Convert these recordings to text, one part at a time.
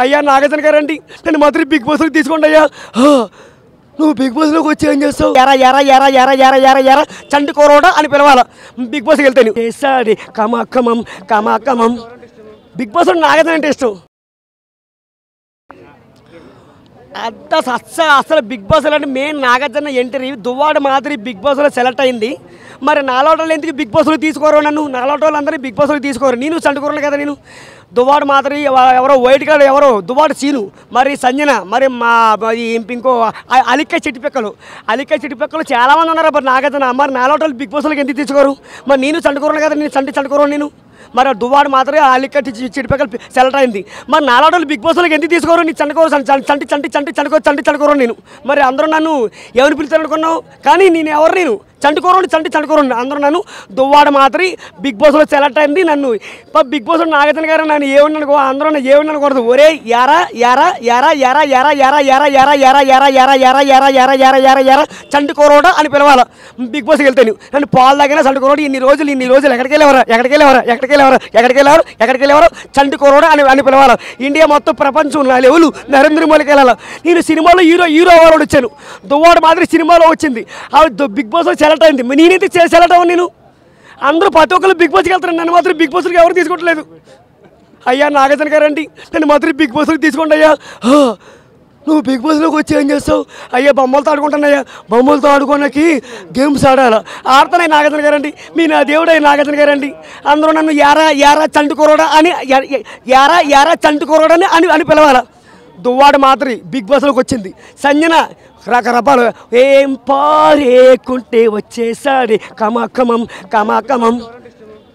అయ్యా నాగార్జున గారండి నన్ను మాత్రం బిగ్ బాస్లోకి తీసుకోండి అయ్యా. నువ్వు బిగ్ బాస్లోకి వచ్చి ఏం చేస్తావు? ఎరా ఎరా ఎరా ఎరా ఎరా ఎరా ఎరా చండుకోరోడా అని పిలవాలా బిగ్ బాస్కి వెళ్తాను. చేసాడి కమాకమం కమాకమం. బిగ్ బాస్లో నాగార్జున అంటే ఇష్టం. అసలు బిగ్ బాస్లో అంటే మెయిన్ నాగార్జున ఎంట్రీ దువ్వాడ మాదిరి బిగ్ బాస్లో సెలెక్ట్ అయింది. మరి నాలోటోళ్ళు ఎందుకు బిగ్ బాస్లో తీసుకోరు? నన్ను నాలోటోళ్ళు అందరూ బిగ్ బాస్లో తీసుకోరు. నేను చండుకోరను కదా. నేను దువ్వాడ మాదిరి ఎవరో వైట్ గారు ఎవరో దువ్వాడ సీను మరి సంజన మరి మా ఇంకో అలిక్క చెట్టుపెక్కలు చాలామంది ఉన్నారు. మరి నాగార్జున మరి నాలోటోళ్ళు బిగ్ బాస్లోకి ఎందుకు తీసుకోరు? మరి నేను చండుకోరను కదా. నేను చండుకోరను నేను. మరి దువ్వాడు మాత్రమే అలిక్క చెట్టుపెక్కలు సెలెక్ట్ అయింది. మరి నాలోటోళ్ళు బిగ్ బాస్లోకి ఎందుకు తీసుకోరు? నీ చండుకోరు నేను. మరి అందరూ నన్ను ఎవరు పిలుస్తారనుకున్నావు? కానీ నేను ఎవరు నేను చండుకోరండి అందరూ నన్ను దువ్వాడ మాత్రం బిగ్ బాస్లో సెలెక్ట్ అయింది. నన్ను బిగ్ బాస్లో నాగార్జున గారు నన్ను ఏమన్నా అందరూ ఏమనకూడదు. ఒరే యారా యారా యారా యారా యారా యారా యారా యారా యారా యారా యారా యారా యారా యారా యారా యారా యారా చండుకోరోడా అని పిలవాలి బిగ్ బాస్కి వెళ్తాను. నన్ను పాలు దగ్గర చండుకోరోడు ఇన్ని రోజులు ఎక్కడికి వెళ్ళేవారు చండుకోరోడా అని పిలవాలి. ఇండియా మొత్తం ప్రపంచం లెవెలు నరేంద్ర మోడీకి వెళ్ళాలి. నేను సినిమాలో హీరో అవార్డు వచ్చాను. దువ్వాడు మాదిరి సినిమాలో వచ్చింది. బిగ్ బాస్లో సెలెక్ట్ అయింది. నేనైతే సెలెక్ట్ అవ్వను. నేను అందరూ ప్రతి ఒక్కరు బిగ్ బాస్కి వెళ్తారు. నన్ను మాత్రం బిగ్ బాస్కి ఎవరు తీసుకోవట్లేదు. అయ్యా నాగార్జున గారండి నన్ను మాత్రం బిగ్ బాస్లోకి తీసుకోండి అయ్యా. నువ్వు బిగ్ బాస్లోకి వచ్చి ఏం చేస్తావు? అయ్యా బొమ్మలతో ఆడుకుంటానయ్యా. బొమ్మలతో ఆడుకోడానికి గేమ్స్ ఆడాలి. ఆడుతున్నాయి నాగార్జున గారండి. మీ నా దేవుడు నాగార్జున గారండి. అందరూ నన్ను యారా చండుకోరోడా అని పిలవాలి. దువ్వాడు మాత్రం బిగ్ బాస్లోకి వచ్చింది. సంజన రకరకాలు ఏం పారేకుంటే వచ్చేసాడి కమాకమం.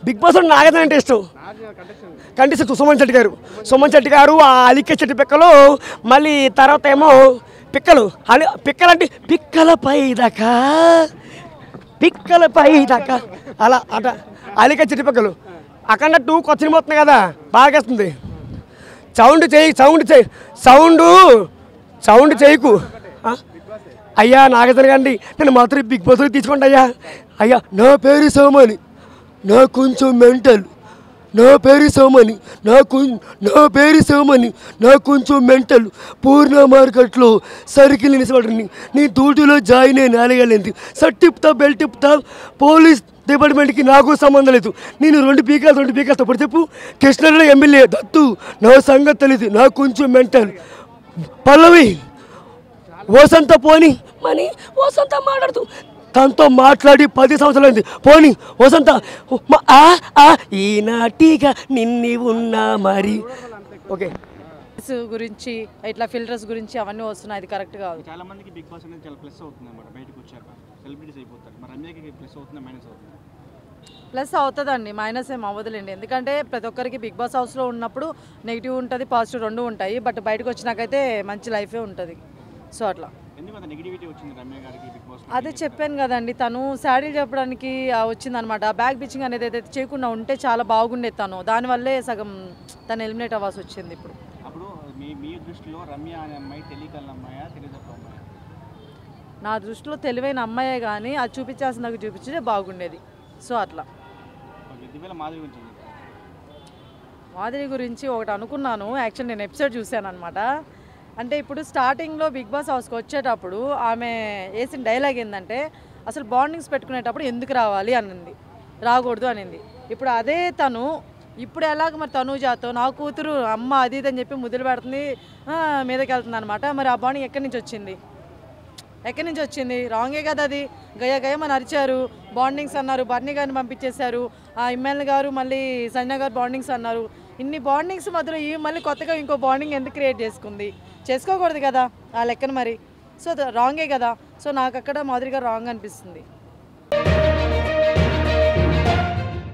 బిగ్ బాస్లో నాగార్జున అంటే ఇష్టం. కంటెస్టెంట్ సుమన్ శెట్టి గారు ఆ అలిక్క చెట్టు పిక్కలు మళ్ళీ తర్వాత ఏమో పిక్కలంటే పిక్కలపై దాకా అలా అట అలిక్క చెట్టు పిక్కలు. అక్కడ 2 కొత్త సినిమా వస్తుంది కదా బాగా వస్తుంది. సౌండ్ చేయకు అయ్యా నాగార్జున గారండి నేను మాత్రం బిగ్ బాస్లో తీసుకోండి అయ్యా. నా పేరు సోమని నా కొంచెం మెంటల్. నా పేరు మెంటల్. పూర్ణ మార్కెట్లో సర్కిల్ నిలబడి నీ డ్యూటీలో జాయిన్ అయ్యి 4 ఏళ్ళైంది. షర్ట్ తిప్పుతా బెల్ట్ తిప్పుతా పోలీస్ డిపార్ట్మెంట్కి నాకు సంబంధం లేదు. నేను 2 పీకాలతో ఇప్పుడు చెప్పు. కృష్ణారెడ్డి ఎమ్మెల్యే దత్తు నా సంగతి తెలియదు. నాకు కొంచెం మెంటల్. పల్లవి ఓసంత పోని మని ఓసంత మాట్లాడుతూ తనతో మాట్లాడి 10 సంవత్సరాలైంది. పోనీ ఓసంత ఈనాటిగా నిన్ని ఉన్నా మరి. ఓకే గురించి ఇట్లా ఫిల్టర్స్ గురించి అవన్నీ వస్తున్నాయి. అది కరెక్ట్ కాదు. చాలా మందికి బిగ్ బాస్ అనేది చాలా ప్లస్ అవుతుంది అన్నమాట. బయటకు వచ్చాక సెలబ్రిటీస్ అయిపోతారు. మరి రమ్యకి ప్లస్ అవుతుందా మైనస్ అవుతుందా? ప్లస్ అవుతుందండి, మైనస్ ఏం అవ్వదులేండి. ఎందుకంటే ప్రతి ఒక్కరికి బిగ్ బాస్ హౌస్లో ఉన్నప్పుడు నెగిటివ్ ఉంటుంది, పాజిటివ్ 2 ఉంటాయి. బట్ బయటకు వచ్చినాకైతే మంచి లైఫే ఉంటుంది. సో అట్లా అదే చెప్పాను కదండి. తను శాడీలు చెప్పడానికి వచ్చిందనమాట. బ్యాక్ బిచ్చింగ్ అనేది ఏదైతే చేయకుండా ఉంటే చాలా బాగుండేది. దానివల్లే సగం తను ఎలిమినేట్ అవ్వాల్సి వచ్చింది. ఇప్పుడు నా దృష్టిలో తెలివైన అమ్మాయే కానీ అది చూపించాల్సిన చూపించితే బాగుండేది. సో అట్లా మాధురి గురించి ఒకటి అనుకున్నాను. యాక్చువల్ నేను ఎపిసోడ్ చూశాను అనమాట. అంటే ఇప్పుడు స్టార్టింగ్లో బిగ్ బాస్ హౌస్కి వచ్చేటప్పుడు ఆమె వేసిన డైలాగ్ ఏంటంటే అసలు బాండింగ్స్ పెట్టుకునేటప్పుడు ఎందుకు రావాలి అనింది, రాకూడదు అనింది. ఇప్పుడు అదే తను ఇప్పుడు ఎలాగ మరి తనూజాతో నా కూతురు అమ్మ అది ఇది అని చెప్పి ముద్దులు పెడుతుంది, మీదకి వెళ్తుంది అనమాట. మరి ఆ బాండింగ్ ఎక్కడి నుంచి వచ్చింది? రాంగే కదా అది. గయమని అరిచారు, బాండింగ్స్ అన్నారు, బర్నీ గారిని పంపించేశారు, ఆ ఎమ్మెల్యే గారు మళ్ళీ సంజన గారు బాండింగ్స్ అన్నారు. ఇన్ని బాండింగ్స్ మధ్యలో ఈ మళ్ళీ కొత్తగా ఇంకో బాండింగ్ ఎందుకు క్రియేట్ చేసుకోకూడదు కదా ఆ లెక్కన మరి. సో రాంగే కదా. సో నాకు అక్కడ మాదిరిగా రాంగ్ అనిపిస్తుంది.